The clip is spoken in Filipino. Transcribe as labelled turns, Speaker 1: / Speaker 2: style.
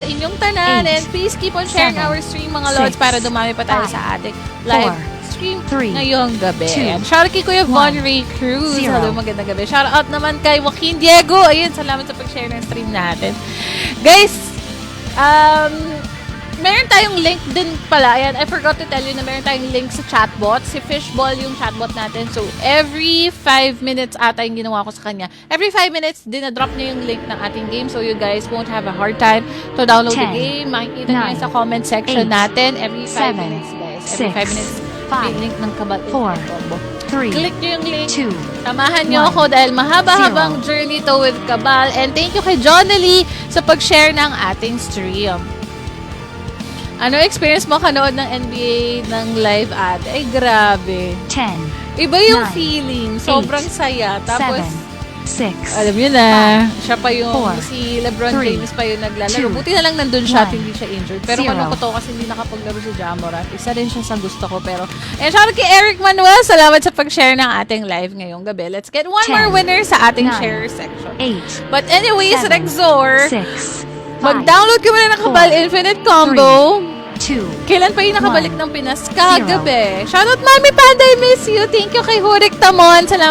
Speaker 1: Inyong tanan, and please keep on sharing our stream, mga lords, para dumami pa tayo sa ating live stream ngayong gabi. And shout out kay Kuya Von Ray Cruz. Hello, magandang gabi. Shout out naman kay Joaquin Diego. Ayun, salamat sa pag-share ng stream natin. Guys, meron tayong link din pala. Ayan, I forgot to tell you na meron tayong link sa chatbot. Si Fishball yung chatbot natin. So, every 5 minutes ata yung ginawa ko sa kanya. Every 5 minutes, dinadrop niya yung link ng ating game. So, you guys won't have a hard time to download the game. Makikita niyo sa comment section natin. Every 5 minutes, guys. Every 5 minutes, may link ng Cabal Infinite Combo. Click nyo yung link. Samahan nyo ako dahil mahaba-habang journey to with Cabal. And thank you kay Jonely sa pag-share ng ating stream. Ano experience mo kanood ng NBA ng live ad? Ay, grabe.
Speaker 2: 10.
Speaker 1: Iba yung feeling. Sobrang saya. Tapos,
Speaker 2: 6.
Speaker 1: alam yun na, siya pa yung, si LeBron James pa yung naglalaro. Buti na lang nandun siya at hindi siya injured. Pero kung ko to kasi hindi nakapaglaro si Ja Morant. Isa rin siya sa gusto ko. Pero, and shout out kay Eric Manuel. Salamat sa pag-share ng ating live ngayong gabi. Let's get one more winner sa ating share section.
Speaker 2: 8.
Speaker 1: But anyways, Rexor,
Speaker 2: 6.
Speaker 1: mag-download ka muna ng Cabal Infinite Combo.
Speaker 2: 2.
Speaker 1: Kailan pa yung nakabalik ng Pinas? Kagabi. Shoutout Mami Panda, I miss you. Thank you kay Hurik Tamon. Salamat.